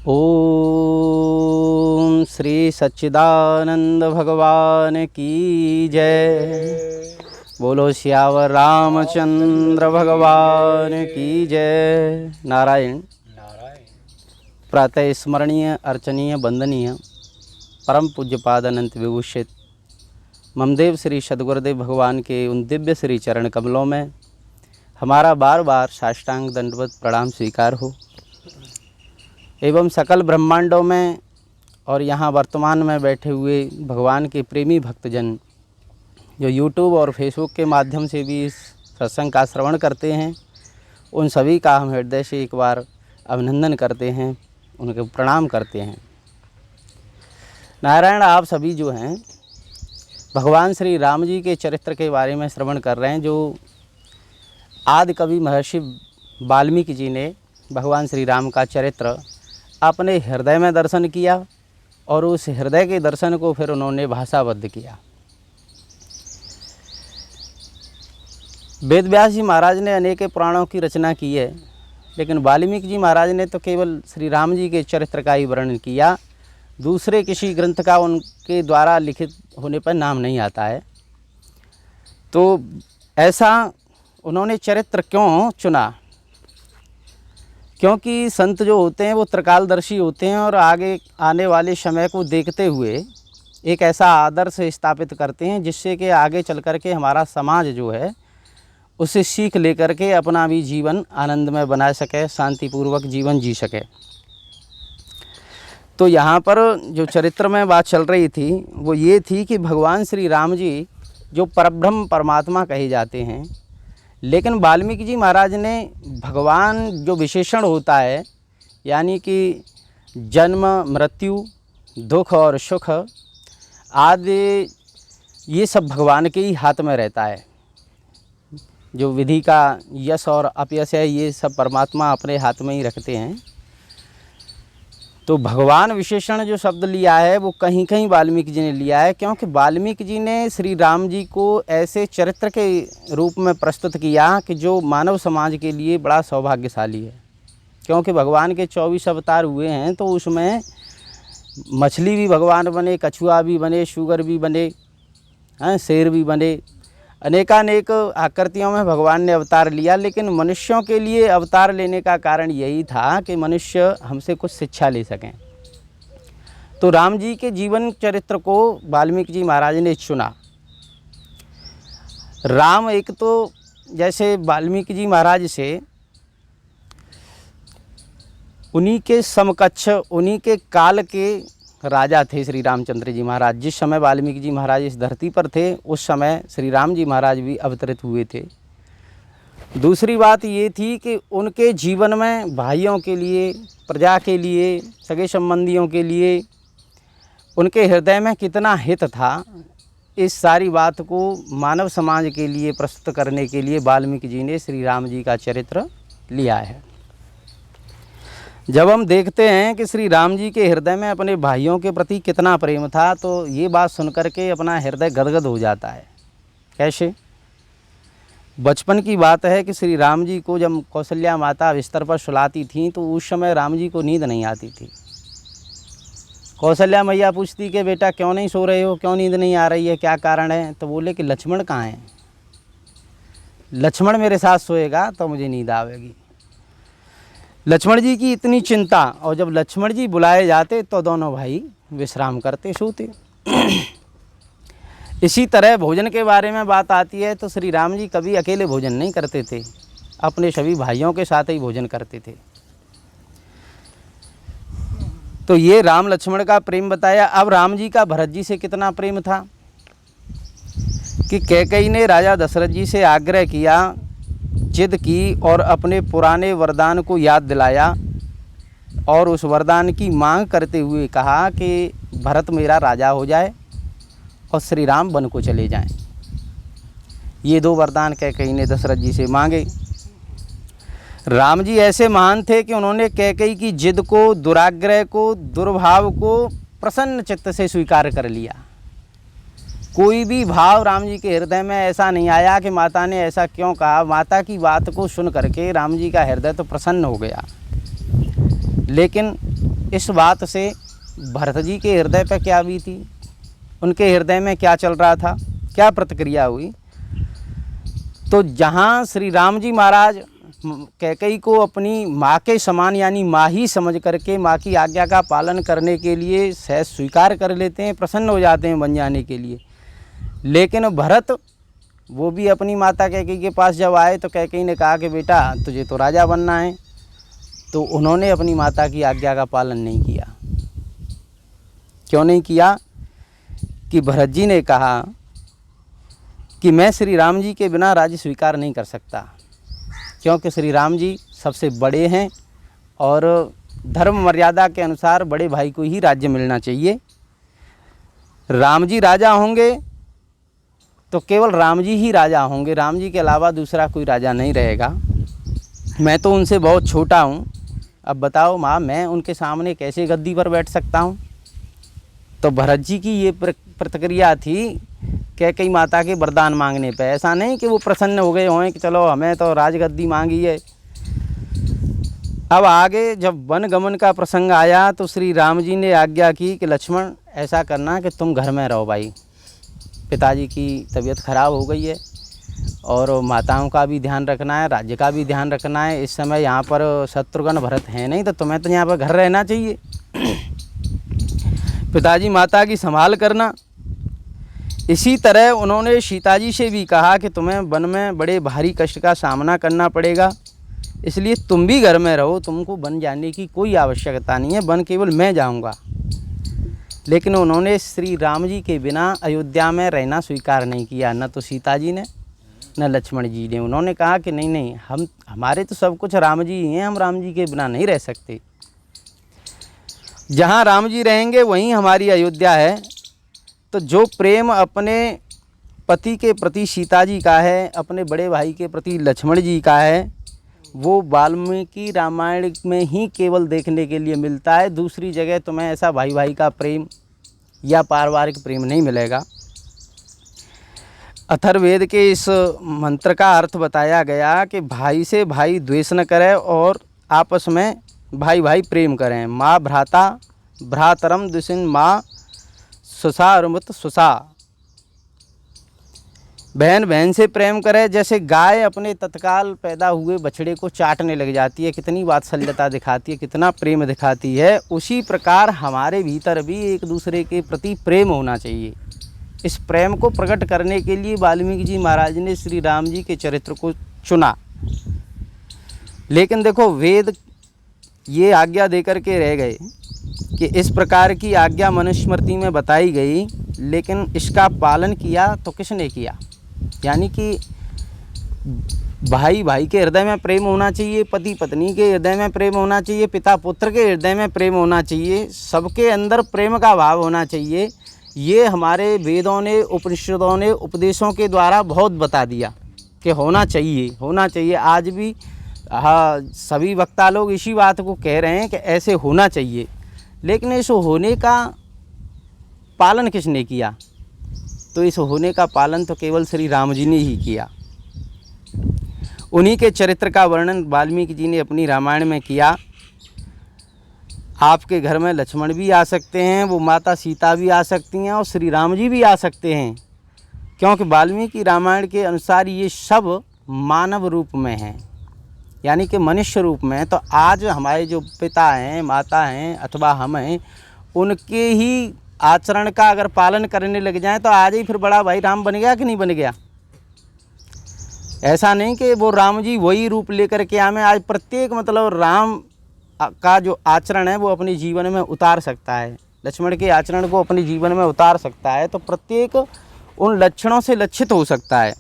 ओम श्री सच्चिदानंद भगवान की जय। बोलो सियावर रामचंद्र भगवान की जय। नारायण। प्रातः स्मरणीय अर्चनीय वंदनीय परम पूज्यपाद अनंत विभूषित ममदेव श्री सद्गुरुदेव भगवान के उन दिव्य श्री चरण कमलों में हमारा बार बार साष्टांग दंडवत प्रणाम स्वीकार हो एवं सकल ब्रह्मांडों में और यहाँ वर्तमान में बैठे हुए भगवान के प्रेमी भक्तजन जो यूट्यूब और फेसबुक के माध्यम से भी इस सत्संग का श्रवण करते हैं, उन सभी का हम हृदय से एक बार अभिनंदन करते हैं, उनके प्रणाम करते हैं। नारायण, आप सभी जो हैं भगवान श्री राम जी के चरित्र के बारे में श्रवण कर रहे हैं, जो आदि कवि महर्षि वाल्मीकि जी ने भगवान श्री राम का चरित्र अपने हृदय में दर्शन किया और उस हृदय के दर्शन को फिर उन्होंने भाषाबद्ध किया। वेद व्यास जी महाराज ने अनेक पुराणों की रचना की है, लेकिन वाल्मीकि जी महाराज ने तो केवल श्री राम जी के चरित्र का ही वर्णन किया। दूसरे किसी ग्रंथ का उनके द्वारा लिखित होने पर नाम नहीं आता है। तो ऐसा उन्होंने चरित्र क्यों चुना? क्योंकि संत जो होते हैं वो त्रिकालदर्शी होते हैं और आगे आने वाले समय को देखते हुए एक ऐसा आदर्श स्थापित करते हैं जिससे कि आगे चल कर के हमारा समाज जो है उससे सीख लेकर के अपना भी जीवन आनंदमय बना सके, शांतिपूर्वक जीवन जी सके। तो यहाँ पर जो चरित्र में बात चल रही थी वो ये थी कि भगवान श्री राम जी जो परब्रह्म परमात्मा कहे जाते हैं, लेकिन वाल्मीकि जी महाराज ने भगवान जो विशेषण होता है, यानी कि जन्म मृत्यु दुख और सुख आदि, ये सब भगवान के ही हाथ में रहता है। जो विधि का यश और अपयश है ये सब परमात्मा अपने हाथ में ही रखते हैं। तो भगवान विशेषण जो शब्द लिया है वो कहीं कहीं वाल्मीकि जी ने लिया है, क्योंकि वाल्मीकि जी ने श्री राम जी को ऐसे चरित्र के रूप में प्रस्तुत किया कि जो मानव समाज के लिए बड़ा सौभाग्यशाली है। क्योंकि भगवान के 24 अवतार हुए हैं, तो उसमें मछली भी भगवान बने, कछुआ भी बने, शुगर भी बने, शेर भी बने, अनेकानेक आकृतियों में भगवान ने अवतार लिया। लेकिन मनुष्यों के लिए अवतार लेने का कारण यही था कि मनुष्य हमसे कुछ शिक्षा ले सकें। तो राम जी के जीवन चरित्र को वाल्मीकि जी महाराज ने चुना। राम एक तो जैसे वाल्मीकि जी महाराज से उन्हीं के समकक्ष, उन्हीं के काल के राजा थे श्री रामचंद्र जी महाराज। जिस समय वाल्मीकि जी महाराज इस धरती पर थे उस समय श्री राम जी महाराज भी अवतरित हुए थे। दूसरी बात ये थी कि उनके जीवन में भाइयों के लिए, प्रजा के लिए, सगे संबंधियों के लिए उनके हृदय में कितना हित था, इस सारी बात को मानव समाज के लिए प्रस्तुत करने के लिए वाल्मीकि जी ने श्री राम जी का चरित्र लिया है। जब हम देखते हैं कि श्री राम जी के हृदय में अपने भाइयों के प्रति कितना प्रेम था, तो ये बात सुनकर के अपना हृदय गदगद हो जाता है। कैसे? बचपन की बात है कि श्री राम जी को जब कौशल्या माता बिस्तर पर सुलाती थीं तो उस समय राम जी को नींद नहीं आती थी। कौशल्या मैया पूछती कि बेटा क्यों नहीं सो रहे हो, क्यों नींद नहीं आ रही है, क्या कारण है? तो बोले कि लक्ष्मण कहाँ हैं, लक्ष्मण मेरे साथ सोएगा तो मुझे नींद आवेगी। लक्ष्मण जी की इतनी चिंता, और जब लक्ष्मण जी बुलाए जाते तो दोनों भाई विश्राम करते, सोते। इसी तरह भोजन के बारे में बात आती है तो श्री राम जी कभी अकेले भोजन नहीं करते थे, अपने सभी भाइयों के साथ ही भोजन करते थे। तो ये राम लक्ष्मण का प्रेम बताया। अब राम जी का भरत जी से कितना प्रेम था कि कैकेयी ने राजा दशरथ जी से आग्रह किया, जिद की और अपने पुराने वरदान को याद दिलाया और उस वरदान की मांग करते हुए कहा कि भरत मेरा राजा हो जाए और श्री राम वन को चले जाएं। ये दो वरदान कैकेयी ने दशरथ जी से मांगे। राम जी ऐसे महान थे कि उन्होंने कैकेयी की जिद को, दुराग्रह को, दुर्भाव को प्रसन्न चित्त से स्वीकार कर लिया। कोई भी भाव राम जी के हृदय में ऐसा नहीं आया कि माता ने ऐसा क्यों कहा। माता की बात को सुन करके राम जी का हृदय तो प्रसन्न हो गया, लेकिन इस बात से भरत जी के हृदय पर क्या बीती, उनके हृदय में क्या चल रहा था, क्या प्रतिक्रिया हुई। तो जहाँ श्री राम जी महाराज कैकेयी को अपनी माँ के समान यानी माँ ही समझ करके माँ की आज्ञा का पालन करने के लिए सहज स्वीकार कर लेते हैं, प्रसन्न हो जाते हैं बन जाने के लिए। लेकिन भरत वो भी अपनी माता कैकेयी के पास जब आए तो कैकेयी ने कहा कि बेटा तुझे तो राजा बनना है। तो उन्होंने अपनी माता की आज्ञा का पालन नहीं किया। क्यों नहीं किया कि भरत जी ने कहा कि मैं श्री राम जी के बिना राज्य स्वीकार नहीं कर सकता, क्योंकि श्री राम जी सबसे बड़े हैं और धर्म मर्यादा के अनुसार बड़े भाई को ही राज्य मिलना चाहिए। राम जी राजा होंगे तो केवल राम जी ही राजा होंगे, राम जी के अलावा दूसरा कोई राजा नहीं रहेगा। मैं तो उनसे बहुत छोटा हूँ, अब बताओ माँ मैं उनके सामने कैसे गद्दी पर बैठ सकता हूँ। तो भरत जी की ये प्रतिक्रिया थी कैकेयी माता के वरदान मांगने पे। ऐसा नहीं कि वो प्रसन्न हो गए हों कि चलो हमें तो राजगद्दी मांगी है। अब आगे जब वन गमन का प्रसंग आया तो श्री राम जी ने आज्ञा की कि लक्ष्मण ऐसा करना कि तुम घर में रहो भाई, पिताजी की तबीयत खराब हो गई है और माताओं का भी ध्यान रखना है, राज्य का भी ध्यान रखना है। इस समय यहाँ पर शत्रुघ्न भरत है नहीं, तो तुम्हें तो यहाँ पर घर रहना चाहिए, पिताजी माता की संभाल करना। इसी तरह उन्होंने सीता जी से भी कहा कि तुम्हें वन में बड़े भारी कष्ट का सामना करना पड़ेगा, इसलिए तुम भी घर में रहो, तुमको वन जाने की कोई आवश्यकता नहीं है, वन केवल मैं जाऊंगा। लेकिन उन्होंने श्री राम जी के बिना अयोध्या में रहना स्वीकार नहीं किया, न तो सीता जी ने न लक्ष्मण जी ने। उन्होंने कहा कि नहीं नहीं, हमारे तो सब कुछ राम जी ही हैं, हम राम जी के बिना नहीं रह सकते। जहाँ राम जी रहेंगे वहीं हमारी अयोध्या है। तो जो प्रेम अपने पति के प्रति सीता जी का है, अपने बड़े भाई के प्रति लक्ष्मण जी का है, वो वाल्मीकि रामायण में ही केवल देखने के लिए मिलता है। दूसरी जगह तुम्हें ऐसा भाई भाई का प्रेम या पारिवारिक प्रेम नहीं मिलेगा। अथर्ववेद के इस मंत्र का अर्थ बताया गया कि भाई से भाई द्वेष न करे और आपस में भाई भाई प्रेम करें। माँ भ्राता भ्रातरम दुष्ण माँ सुसा रुमत सुसा, बहन बहन से प्रेम करे। जैसे गाय अपने तत्काल पैदा हुए बछड़े को चाटने लग जाती है, कितनी वात्सल्यता दिखाती है, कितना प्रेम दिखाती है, उसी प्रकार हमारे भीतर भी एक दूसरे के प्रति प्रेम होना चाहिए। इस प्रेम को प्रकट करने के लिए वाल्मीकि जी महाराज ने श्री राम जी के चरित्र को चुना। लेकिन देखो वेद ये आज्ञा देकर के रह गए कि इस प्रकार की आज्ञा मनुस्मृति में बताई गई, लेकिन इसका पालन किया तो किसने किया? यानी कि भाई भाई के हृदय में प्रेम होना चाहिए, पति पत्नी के हृदय में प्रेम होना चाहिए, पिता पुत्र के हृदय में प्रेम होना चाहिए, सबके अंदर प्रेम का भाव होना चाहिए। ये हमारे वेदों ने, उपनिषदों ने, उपदेशों के द्वारा बहुत बता दिया कि होना चाहिए, होना चाहिए। आज भी सभी वक्ता लोग इसी बात को कह रहे हैं कि ऐसे होना चाहिए। लेकिन इस होने का पालन किसने किया? तो इस होने का पालन तो केवल श्री राम जी ने ही किया। उन्हीं के चरित्र का वर्णन वाल्मीकि जी ने अपनी रामायण में किया। आपके घर में लक्ष्मण भी आ सकते हैं, वो माता सीता भी आ सकती हैं और श्री राम जी भी आ सकते हैं, क्योंकि वाल्मीकि रामायण के अनुसार ये सब मानव रूप में हैं, यानी कि मनुष्य रूप में। तो आज हमारे जो पिता हैं, माता हैं अथवा हम हैं, उनके ही आचरण का अगर पालन करने लग जाएं तो आज ही फिर बड़ा भाई राम बन गया कि नहीं बन गया? ऐसा नहीं कि वो राम जी वही रूप लेकर के आए। आज प्रत्येक मतलब राम का जो आचरण है वो अपने जीवन में उतार सकता है, लक्ष्मण के आचरण को अपने जीवन में उतार सकता है, तो प्रत्येक उन लक्षणों से लक्षित हो सकता है।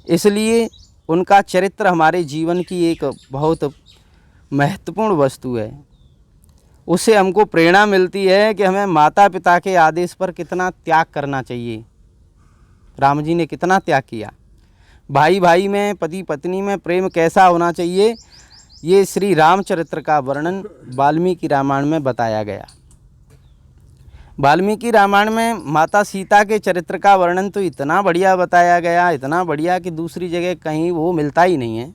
इसलिए उनका चरित्र हमारे जीवन की एक बहुत महत्वपूर्ण वस्तु है। उससे हमको प्रेरणा मिलती है कि हमें माता पिता के आदेश पर कितना त्याग करना चाहिए। राम जी ने कितना त्याग किया। भाई भाई में, पति पत्नी में प्रेम कैसा होना चाहिए, ये श्री रामचरित्र का वर्णन वाल्मीकि रामायण में बताया गया। वाल्मीकि रामायण में माता सीता के चरित्र का वर्णन तो इतना बढ़िया बताया गया, इतना बढ़िया कि दूसरी जगह कहीं वो मिलता ही नहीं है।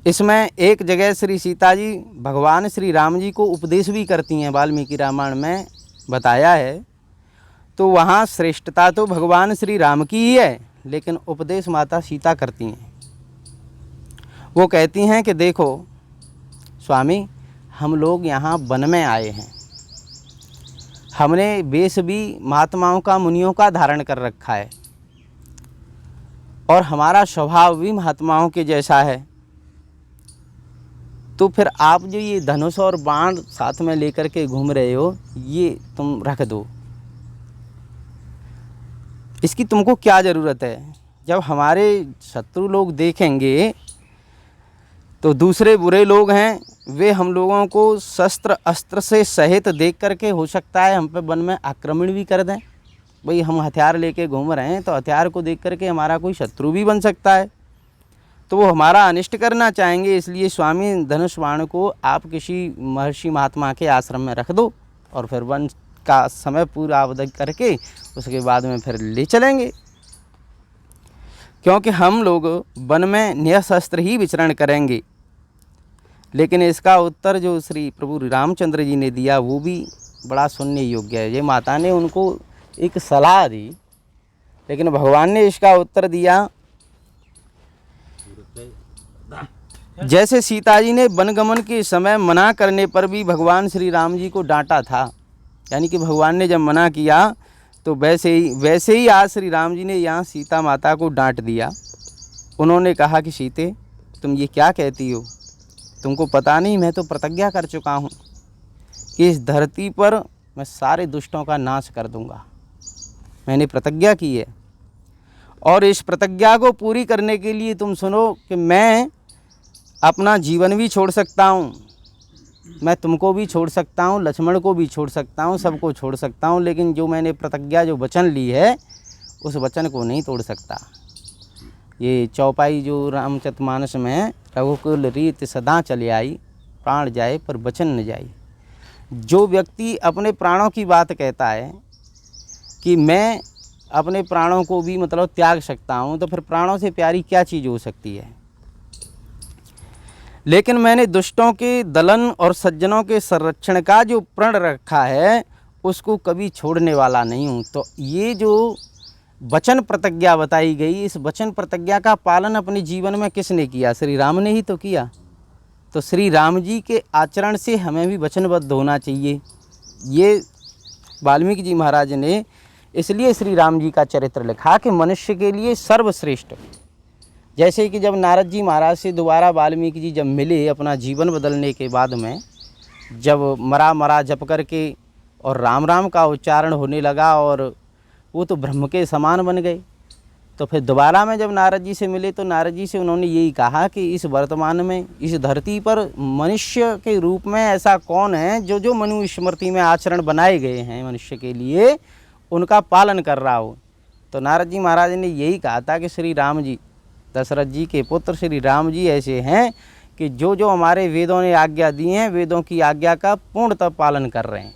इसमें एक जगह श्री सीता जी भगवान श्री राम जी को उपदेश भी करती हैं, वाल्मीकि रामायण में बताया है। तो वहाँ श्रेष्ठता तो भगवान श्री राम की ही है, लेकिन उपदेश माता सीता करती हैं। वो कहती हैं कि देखो स्वामी, हम लोग यहाँ वन में आए हैं, हमने वेश भी महात्माओं का, मुनियों का धारण कर रखा है, और हमारा स्वभाव भी महात्माओं के जैसा है। तो फिर आप जो ये धनुष और बाण साथ में लेकर के घूम रहे हो, ये तुम रख दो, इसकी तुमको क्या ज़रूरत है। जब हमारे शत्रु लोग देखेंगे तो दूसरे बुरे लोग हैं, वे हम लोगों को शस्त्र अस्त्र से सहित देख करके हो सकता है हम पे वन में आक्रमण भी कर दें। भाई हम हथियार लेके घूम रहे हैं, तो हथियार को देख करके हमारा कोई शत्रु भी बन सकता है, तो वो हमारा अनिष्ट करना चाहेंगे। इसलिए स्वामी, धनुष बाण को आप किसी महर्षि महात्मा के आश्रम में रख दो, और फिर वन का समय पूरा अवधि करके उसके बाद में फिर ले चलेंगे, क्योंकि हम लोग वन में निःशस्त्र ही विचरण करेंगे। लेकिन इसका उत्तर जो श्री प्रभु रामचंद्र जी ने दिया वो भी बड़ा सुनने योग्य है। ये माता ने उनको एक सलाह दी, लेकिन भगवान ने इसका उत्तर दिया। जैसे सीता जी ने वनगमन के समय मना करने पर भी भगवान श्री राम जी को डांटा था, यानी कि भगवान ने जब मना किया तो वैसे ही आज श्री राम जी ने यहाँ सीता माता को डांट दिया। उन्होंने कहा कि सीते, तुम ये क्या कहती हो, तुमको पता नहीं मैं तो प्रतिज्ञा कर चुका हूँ कि इस धरती पर मैं सारे दुष्टों का नाश कर दूँगा। मैंने प्रतिज्ञा की है, और इस प्रतिज्ञा को पूरी करने के लिए तुम सुनो कि मैं अपना जीवन भी छोड़ सकता हूँ, मैं तुमको भी छोड़ सकता हूँ, लक्ष्मण को भी छोड़ सकता हूँ, सबको छोड़ सकता हूँ, लेकिन जो मैंने प्रतिज्ञा, जो वचन ली है, उस वचन को नहीं तोड़ सकता। ये चौपाई जो रामचरितमानस में है, रघुकुल रीत सदा चले आई, प्राण जाए पर वचन न जाई। जो व्यक्ति अपने प्राणों की बात कहता है कि मैं अपने प्राणों को भी मतलब त्याग सकता हूँ, तो फिर प्राणों से प्यारी क्या चीज़ हो सकती है। लेकिन मैंने दुष्टों के दलन और सज्जनों के संरक्षण का जो प्रण रखा है, उसको कभी छोड़ने वाला नहीं हूँ। तो ये जो वचन प्रतिज्ञा बताई गई, इस वचन प्रतिज्ञा का पालन अपने जीवन में किसने किया? श्री राम ने ही तो किया। तो श्री राम जी के आचरण से हमें भी वचनबद्ध होना चाहिए। ये वाल्मीकि जी महाराज ने इसलिए श्री राम जी का चरित्र लिखा कि मनुष्य के लिए सर्वश्रेष्ठ। जैसे कि जब नारद जी महाराज से दोबारा वाल्मीकि जी जब मिले अपना जीवन बदलने के बाद में, जब मरा मरा जप करके और राम राम का उच्चारण होने लगा और वो तो ब्रह्म के समान बन गए, तो फिर दोबारा में जब नारद जी से मिले तो नारद जी से उन्होंने यही कहा कि इस वर्तमान में इस धरती पर मनुष्य के रूप में ऐसा कौन है जो जो मनुस्मृति में आचरण बनाए गए हैं मनुष्य के लिए, उनका पालन कर रहा हो। तो नारद जी महाराज ने यही कहा था कि श्री राम जी, दशरथ जी के पुत्र श्री राम जी ऐसे हैं कि जो जो हमारे वेदों ने आज्ञा दी हैं, वेदों की आज्ञा का पूर्णतः पालन कर रहे हैं।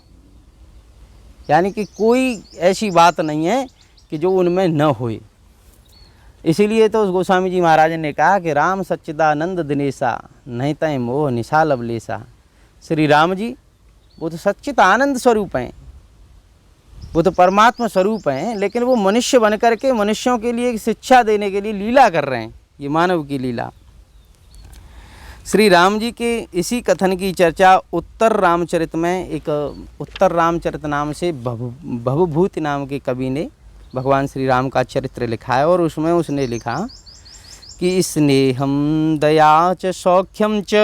यानी कि कोई ऐसी बात नहीं है कि जो उनमें न होए। इसीलिए तो उस गोस्वामी जी महाराज ने कहा कि राम सच्चिदानंद दिनेशा, नहीं तय मोह निशा लवलेशा। श्री राम जी वो तो सच्चित आनंद स्वरूप हैं, वो तो परमात्मा स्वरूप हैं, लेकिन वो मनुष्य बन कर के मनुष्यों के लिए शिक्षा देने के लिए लीला कर रहे हैं, ये मानव की लीला। श्री राम जी के इसी कथन की चर्चा उत्तर रामचरित में, एक उत्तर रामचरित नाम से भवभूति नाम के कवि ने भगवान श्री राम का चरित्र लिखा है, और उसमें उसने लिखा कि स्नेहम दया च सौख्यम च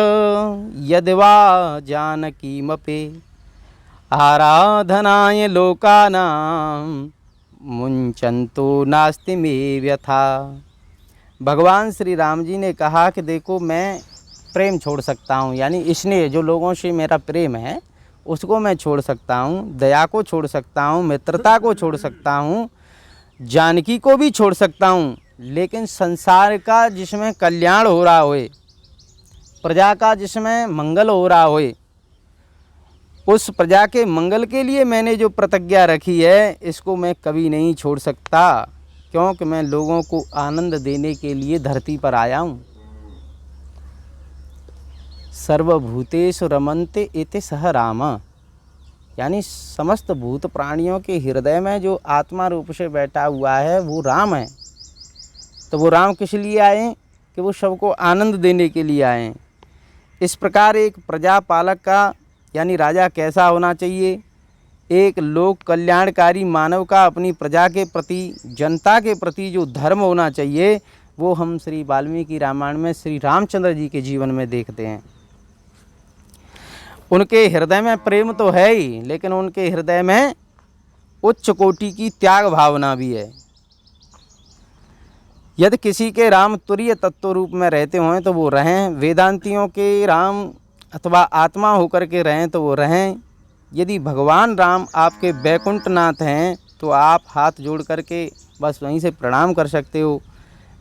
यद्वा जानकीमपे आराधनाय लोकानां मुंचन्तो नास्ति मे व्यथा। भगवान श्री राम जी ने कहा कि देखो मैं प्रेम छोड़ सकता हूँ, यानी स्नेह, जो लोगों से मेरा प्रेम है उसको मैं छोड़ सकता हूँ, दया को छोड़ सकता हूँ, मित्रता को छोड़ सकता हूँ, जानकी को भी छोड़ सकता हूँ, लेकिन संसार का जिसमें कल्याण हो रहा होए, प्रजा का जिसमें मंगल हो रहा होए, उस प्रजा के मंगल के लिए मैंने जो प्रतिज्ञा रखी है इसको मैं कभी नहीं छोड़ सकता, क्योंकि मैं लोगों को आनंद देने के लिए धरती पर आया हूँ। सर्वभूतेषु रमन्ते इति सह राम, यानी समस्त भूत प्राणियों के हृदय में जो आत्मा रूप से बैठा हुआ है वो राम है। तो वो राम किस लिए आए कि वो सबको आनंद देने के लिए आए। इस प्रकार एक प्रजापालक का यानी राजा कैसा होना चाहिए, एक लोक कल्याणकारी मानव का अपनी प्रजा के प्रति, जनता के प्रति जो धर्म होना चाहिए वो हम श्री वाल्मीकि रामायण में श्री रामचंद्र जी के जीवन में देखते हैं। उनके हृदय में प्रेम तो है ही, लेकिन उनके हृदय में उच्च कोटि की त्याग भावना भी है। यदि किसी के राम तुरीय तत्व रूप में रहते हों तो वो रहें, वेदांतियों के राम अथवा आत्मा होकर के रहें तो वो रहें। यदि भगवान राम आपके बैकुंठनाथ हैं तो आप हाथ जोड़ करके बस वहीं से प्रणाम कर सकते हो,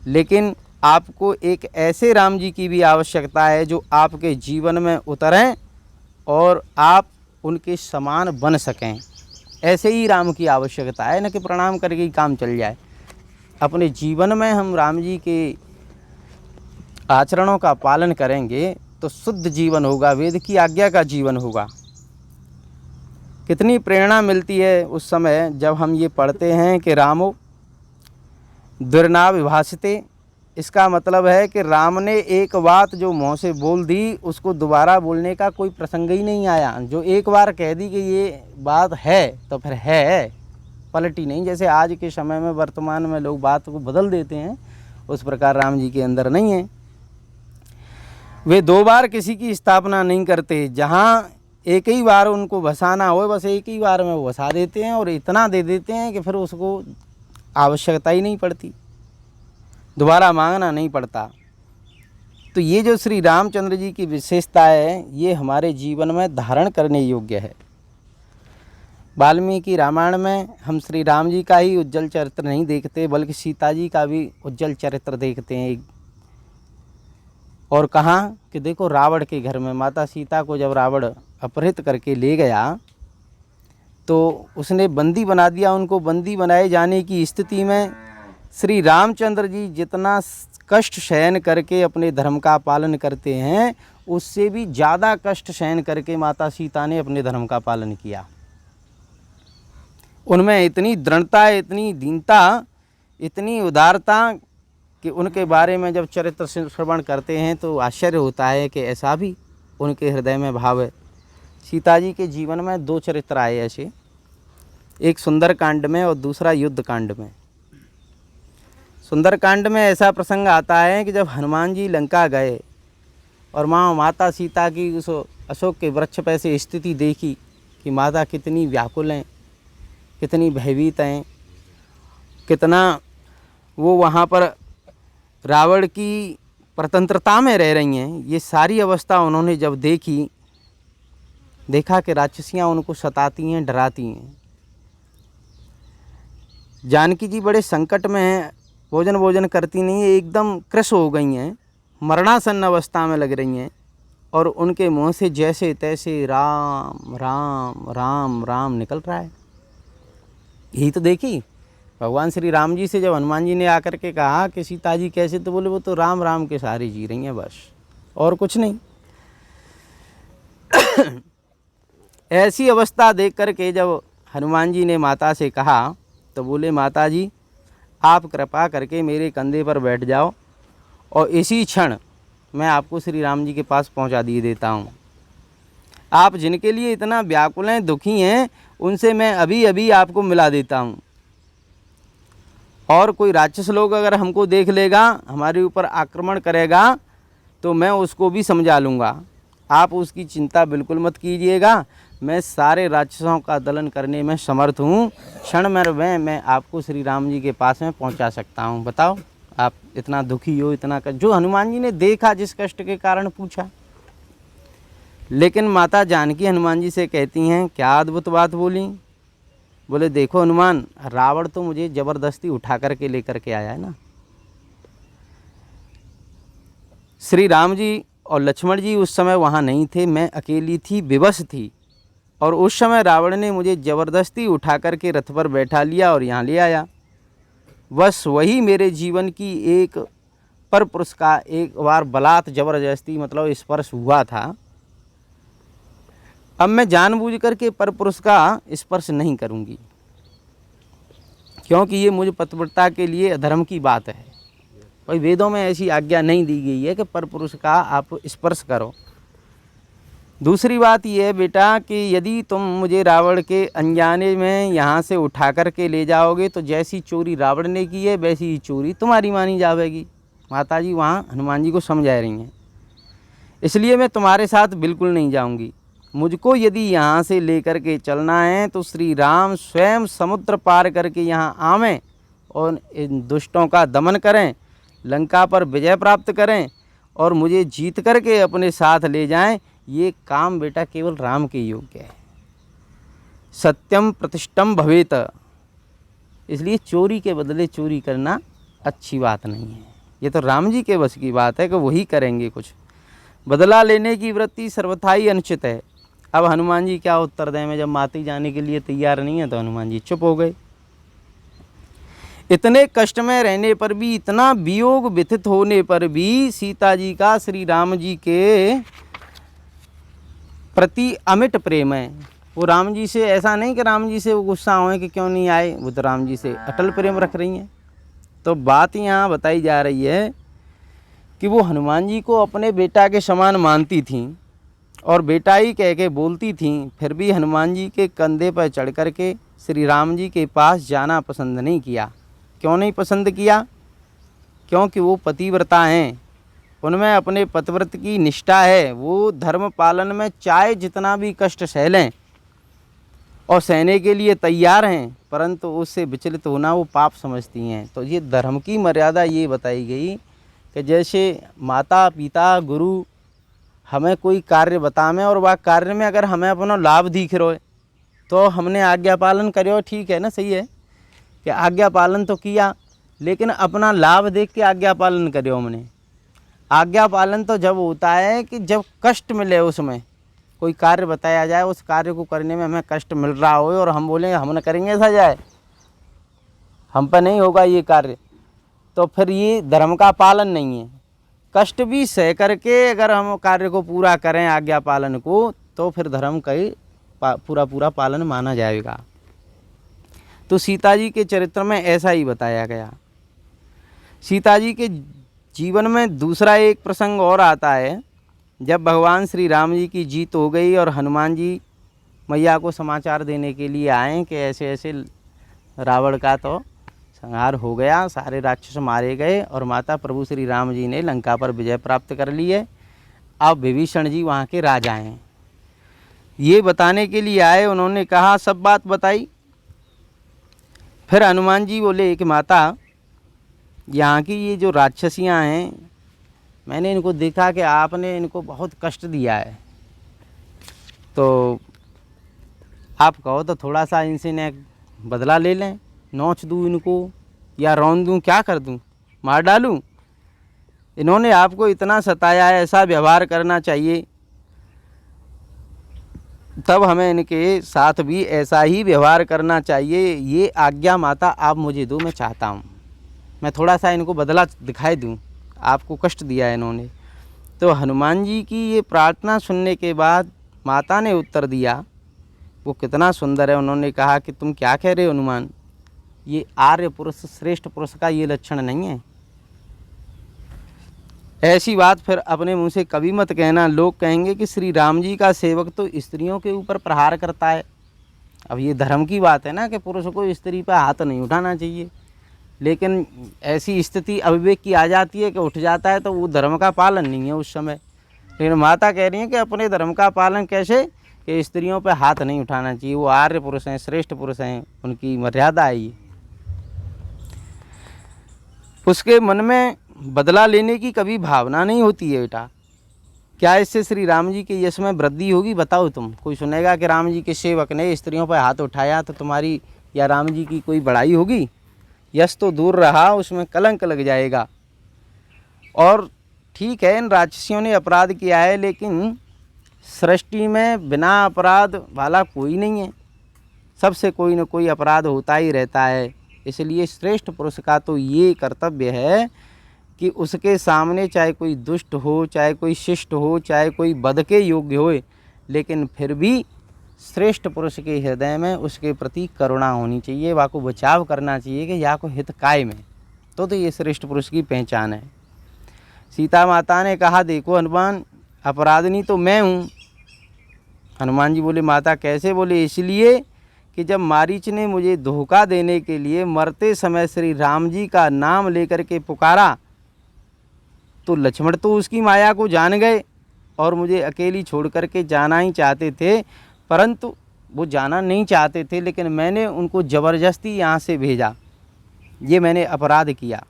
लेकिन आपको एक ऐसे राम जी की भी आवश्यकता है जो आपके जीवन में उतरें और आप उनके समान बन सकें। ऐसे ही राम की आवश्यकता है, न कि प्रणाम करके ही काम चल जाए। अपने जीवन में हम राम जी के आचरणों का पालन करेंगे तो शुद्ध जीवन होगा, वेद की आज्ञा का जीवन होगा। कितनी प्रेरणा मिलती है उस समय जब हम ये पढ़ते हैं कि रामो द्विर्नाभिभाषते। इसका मतलब है कि राम ने एक बात जो मुँह से बोल दी उसको दोबारा बोलने का कोई प्रसंग ही नहीं आया। जो एक बार कह दी कि ये बात है तो फिर है, पलटी नहीं। जैसे आज के समय में वर्तमान में लोग बात को बदल देते हैं, उस प्रकार राम जी के अंदर नहीं है। वे दो बार किसी की स्थापना नहीं करते। जहाँ एक ही बार उनको बसाना हो बस एक ही बार में वो बसा देते हैं और इतना दे देते हैं कि फिर उसको आवश्यकता ही नहीं पड़ती, दोबारा मांगना नहीं पड़ता। तो ये जो श्री रामचंद्र जी की विशेषता है ये हमारे जीवन में धारण करने योग्य है। वाल्मीकि रामायण में हम श्री राम जी का ही उज्जवल चरित्र नहीं देखते बल्कि सीता जी का भी उज्जवल चरित्र देखते हैं। और कहाँ कि देखो रावण के घर में माता सीता को जब रावण अपहृत करके ले गया तो उसने बंदी बना दिया। उनको बंदी बनाए जाने की स्थिति में श्री रामचंद्र जी जितना कष्ट सहन करके अपने धर्म का पालन करते हैं उससे भी ज़्यादा कष्ट सहन करके माता सीता ने अपने धर्म का पालन किया। उनमें इतनी दृढ़ता, इतनी दीनता, इतनी उदारता कि उनके बारे में जब चरित्र श्रवण करते हैं तो आश्चर्य होता है कि ऐसा भी उनके हृदय में भाव है। सीता जी के जीवन में दो चरित्र आए ऐसे, एक सुंदर कांड में और दूसरा युद्ध कांड में। सुंदर कांड में ऐसा प्रसंग आता है कि जब हनुमान जी लंका गए और माता सीता की उस अशोक के वृक्ष पर से स्थिति देखी कि माता कितनी व्याकुल हैं, कितनी भयभीत हैं, कितना वो वहाँ पर रावण की स्वतंत्रता में रह रही हैं। ये सारी अवस्था उन्होंने जब देखा कि राक्षसियाँ उनको सताती हैं, डराती हैं। जानकी जी बड़े संकट में हैं, भोजन करती नहीं है, एकदम कृश हो गई हैं, मरणासन्न अवस्था में लग रही हैं और उनके मुँह से जैसे तैसे राम राम राम राम निकल रहा है। यही तो देखी भगवान श्री राम जी से जब हनुमान जी ने आकर के कहा कि सीता जी कैसे, तो बोले वो तो राम राम के सहारे जी रही हैं बस, और कुछ नहीं। ऐसी अवस्था देख करके जब हनुमान जी ने माता से कहा तो बोले माता जी आप कृपा करके मेरे कंधे पर बैठ जाओ और इसी क्षण मैं आपको श्री राम जी के पास पहुंचा दिए देता हूं। आप जिनके लिए इतना व्याकुल हैं, दुखी हैं, उनसे मैं अभी अभी आपको मिला देता हूं। और कोई राक्षस लोग अगर हमको देख लेगा, हमारे ऊपर आक्रमण करेगा तो मैं उसको भी समझा लूँगा। आप उसकी चिंता बिल्कुल मत कीजिएगा, मैं सारे राक्षसों का दलन करने में समर्थ हूँ। क्षण में मैं आपको श्री राम जी के पास में पहुँचा सकता हूँ। बताओ आप इतना दुखी हो, इतना जो हनुमान जी ने देखा, जिस कष्ट के कारण पूछा। लेकिन माता जानकी हनुमान जी से कहती हैं क्या अद्भुत बात बोली। बोले देखो हनुमान, रावण तो मुझे ज़बरदस्ती उठा करके लेकर के आया है ना। श्री राम जी और लक्ष्मण जी उस समय वहाँ नहीं थे, मैं अकेली थी, विवश थी, और उस समय रावण ने मुझे ज़बरदस्ती उठा करके रथ पर बैठा लिया और यहाँ ले आया। बस वही मेरे जीवन की एक पर पुरुष का एक बार बलात् जबरदस्ती मतलब स्पर्श हुआ था। अब मैं जानबूझ करके पर पुरुष का स्पर्श नहीं करूँगी, क्योंकि ये मुझ पतिव्रता के लिए अधर्म की बात है। भाई वेदों में ऐसी आज्ञा नहीं दी गई है कि पर पुरुष का आप स्पर्श करो। दूसरी बात यह है बेटा कि यदि तुम मुझे रावण के अनजाने में यहाँ से उठा कर के ले जाओगे तो जैसी चोरी रावण ने की है वैसी ही चोरी तुम्हारी मानी जाएगी। माता जी वहाँ हनुमान जी को समझा रही हैं, इसलिए मैं तुम्हारे साथ बिल्कुल नहीं जाऊँगी। मुझको यदि यहाँ से लेकर के चलना है तो श्री राम स्वयं समुद्र पार करके यहाँ आवें और इन दुष्टों का दमन करें, लंका पर विजय प्राप्त करें और मुझे जीत करके अपने साथ ले जाएं। ये काम बेटा केवल राम के योग्य है। सत्यम प्रतिष्ठम भवेत, इसलिए चोरी के बदले चोरी करना अच्छी बात नहीं है। ये तो राम जी के बस की बात है कि वही करेंगे। कुछ बदला लेने की वृत्ति सर्वथा ही अनुचित है। अब हनुमान जी क्या उत्तर दें? में जब माती जाने के लिए तैयार नहीं है तो हनुमान जी चुप हो गए। इतने कष्ट में रहने पर भी, इतना वियोग व्यथित होने पर भी सीता जी का श्री राम जी के प्रति अमिट प्रेम है। वो राम जी से ऐसा नहीं कि राम जी से वो गुस्सा हुए कि क्यों नहीं आए, वो तो राम जी से अटल प्रेम रख रही हैं। तो बात यहाँ बताई जा रही है कि वो हनुमान जी को अपने बेटा के समान मानती थीं और बेटा ही कह के बोलती थीं, फिर भी हनुमान जी के कंधे पर चढ़ कर के श्री राम जी के पास जाना पसंद नहीं किया। क्यों नहीं पसंद किया? क्योंकि वो पतिव्रता हैं, उनमें अपने पतिव्रत की निष्ठा है। वो धर्म पालन में चाहे जितना भी कष्ट सह लें और सहने के लिए तैयार हैं, परंतु उससे विचलित होना वो पाप समझती हैं। तो ये धर्म की मर्यादा ये बताई गई कि जैसे माता पिता गुरु हमें कोई कार्य बतावें और वह कार्य में अगर हमें अपना लाभ दिख रहा है तो हमने आज्ञा पालन करो, ठीक है ना, सही है कि आज्ञा पालन तो किया, लेकिन अपना लाभ देख के आज्ञा पालन करो। हमने आज्ञा पालन तो जब होता है कि जब कष्ट मिले, उसमें कोई कार्य बताया जाए, उस कार्य को करने में हमें कष्ट मिल रहा हो और हम बोलें हम न करेंगे, ऐसा जाए हम पर नहीं होगा ये कार्य, तो फिर ये धर्म का पालन नहीं है। कष्ट भी सह करके अगर हम कार्य को पूरा करें आज्ञा पालन को, तो फिर धर्म का ही पूरा पालन माना जाएगा। तो सीता जी के चरित्र में ऐसा ही बताया गया। सीता जी के जीवन में दूसरा एक प्रसंग और आता है, जब भगवान श्री राम जी की जीत हो गई और हनुमान जी मैया को समाचार देने के लिए आए कि ऐसे ऐसे रावण का तो संहार हो गया, सारे राक्षस मारे गए और माता प्रभु श्री राम जी ने लंका पर विजय प्राप्त कर ली है। अब विभीषण जी वहाँ के राजा हैं, ये बताने के लिए आए। उन्होंने कहा, सब बात बताई। फिर हनुमान जी बोले कि माता, यहाँ की ये जो राक्षसियाँ हैं, मैंने इनको देखा कि आपने इनको बहुत कष्ट दिया है, तो आप कहो तो थोड़ा सा इनसे न बदला ले लें, नोच दूँ इनको या रौंद दूँ, क्या कर दूँ, मार डालूँ? इन्होंने आपको इतना सताया है, ऐसा व्यवहार करना चाहिए, तब हमें इनके साथ भी ऐसा ही व्यवहार करना चाहिए। ये आज्ञा माता आप मुझे दो, मैं चाहता हूँ मैं थोड़ा सा इनको बदला दिखाई दूँ, आपको कष्ट दिया है इन्होंने। तो हनुमान जी की ये प्रार्थना सुनने के बाद माता ने उत्तर दिया, वो कितना सुंदर है। उन्होंने कहा कि तुम क्या कह रहे हो हनुमान, ये आर्य पुरुष श्रेष्ठ पुरुष का ये लक्षण नहीं है, ऐसी बात फिर अपने मुंह से कभी मत कहना। लोग कहेंगे कि श्री राम जी का सेवक तो स्त्रियों के ऊपर प्रहार करता है। अब ये धर्म की बात है ना कि पुरुष को स्त्री पर हाथ नहीं उठाना चाहिए, लेकिन ऐसी स्थिति अविवेक की आ जाती है कि उठ जाता है, तो वो धर्म का पालन नहीं है उस समय। लेकिन माता कह रही है कि अपने धर्म का पालन कैसे, कि स्त्रियों पर हाथ नहीं उठाना चाहिए, वो आर्य पुरुष हैं, श्रेष्ठ पुरुष हैं, उनकी मर्यादा है ये। उसके मन में बदला लेने की कभी भावना नहीं होती है बेटा। क्या इससे श्री राम जी के यश में वृद्धि होगी? बताओ तुम। कोई सुनेगा कि राम जी के सेवक ने स्त्रियों पर हाथ उठाया तो तुम्हारी या राम जी की कोई बड़ाई होगी? यश तो दूर रहा, उसमें कलंक लग जाएगा। और ठीक है, इन राक्षसियों ने अपराध किया है, लेकिन सृष्टि में बिना अपराध वाला कोई नहीं है, सबसे कोई न कोई अपराध होता ही रहता है। इसलिए श्रेष्ठ पुरुष का तो ये कर्तव्य है कि उसके सामने चाहे कोई दुष्ट हो, चाहे कोई शिष्ट हो, चाहे कोई वध के योग्य होए, लेकिन फिर भी श्रेष्ठ पुरुष के हृदय में उसके प्रति करुणा होनी चाहिए, वाको बचाव करना चाहिए कि या को हित काय में। तो ये श्रेष्ठ पुरुष की पहचान है। सीता माता ने कहा, देखो हनुमान, अपराधिनी तो मैं हूँ। हनुमान जी बोले, माता कैसे? बोले, इसलिए कि जब मारीच ने मुझे धोखा देने के लिए मरते समय श्री राम जी का नाम लेकर के पुकारा, तो लक्ष्मण तो उसकी माया को जान गए और मुझे अकेली छोड़ करके जाना ही चाहते थे, परंतु वो जाना नहीं चाहते थे, लेकिन मैंने उनको ज़बरदस्ती यहाँ से भेजा। ये मैंने अपराध किया,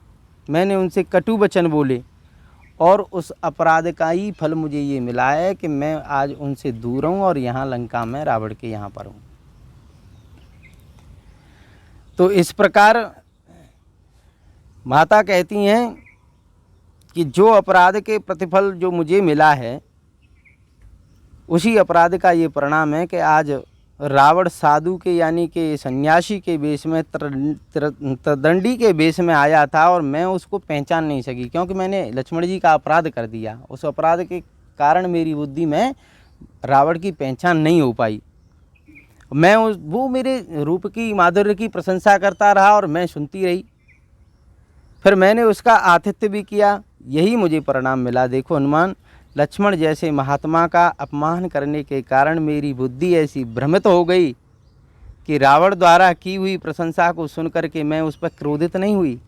मैंने उनसे कटु वचन बोले और उस अपराध का ही फल मुझे ये मिला है कि मैं आज उनसे दूर हूँ और यहाँ लंका में रावण के यहाँ पर हूँ। तो इस प्रकार माता कहती हैं कि जो अपराध के प्रतिफल जो मुझे मिला है, उसी अपराध का ये परिणाम है कि आज रावण साधु के यानी कि सन्यासी के वेश में, त्रिदंडी के वेश में आया था और मैं उसको पहचान नहीं सकी, क्योंकि मैंने लक्ष्मण जी का अपराध कर दिया। उस अपराध के कारण मेरी बुद्धि में रावण की पहचान नहीं हो पाई। मैं वो मेरे रूप की, माधुर्य की प्रशंसा करता रहा और मैं सुनती रही। फिर मैंने उसका आतिथ्य भी किया, यही मुझे परिणाम मिला। देखो हनुमान, लक्ष्मण जैसे महात्मा का अपमान करने के कारण मेरी बुद्धि ऐसी भ्रमित हो गई कि रावण द्वारा की हुई प्रशंसा को सुनकर के मैं उस पर क्रोधित नहीं हुई।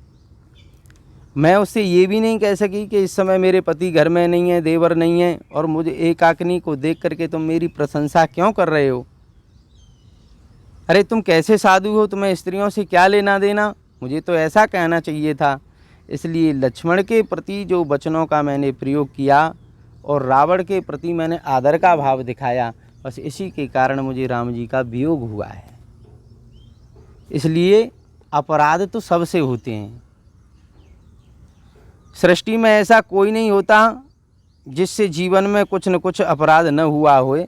मैं उससे ये भी नहीं कह सकी कि इस समय मेरे पति घर में नहीं है, देवर नहीं है, और मुझे एकाकिनी को देख करके तुम मेरी प्रशंसा क्यों कर रहे हो? अरे तुम कैसे साधु हो, तुम्हें स्त्रियों से क्या लेना देना? मुझे तो ऐसा कहना चाहिए था। इसलिए लक्ष्मण के प्रति जो वचनों का मैंने प्रयोग किया और रावण के प्रति मैंने आदर का भाव दिखाया, बस इसी के कारण मुझे राम जी का वियोग हुआ है। इसलिए अपराध तो सबसे होते हैं। सृष्टि में ऐसा कोई नहीं होता जिससे जीवन में कुछ न कुछ अपराध न हुआ होए।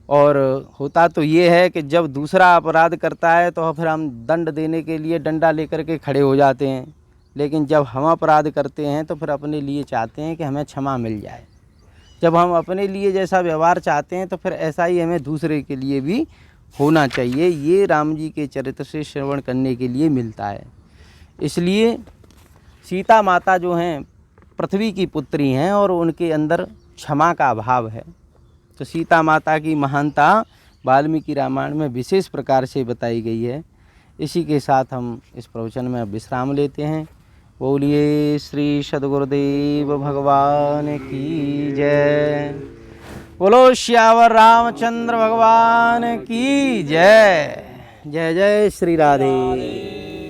और होता तो ये है कि जब दूसरा अपराध करता है तो फिर हम दंड देने के लिए डंडा लेकर के खड़े हो जाते हैं, लेकिन जब हम अपराध करते हैं तो फिर अपने लिए चाहते हैं कि हमें क्षमा मिल जाए। जब हम अपने लिए जैसा व्यवहार चाहते हैं तो फिर ऐसा ही हमें दूसरे के लिए भी होना चाहिए। ये राम जी के चरित्र से श्रवण करने के लिए मिलता है। इसलिए सीता माता जो हैं पृथ्वी की पुत्री हैं और उनके अंदर क्षमा का भाव है। तो सीता माता की महानता वाल्मीकि रामायण में विशेष प्रकार से बताई गई है। इसी के साथ हम इस प्रवचन में विश्राम लेते हैं। बोलिए श्री सद्गुरुदेव भगवान की जय। बोलो श्यावर रामचंद्र भगवान की जय। जय जय श्री राधे।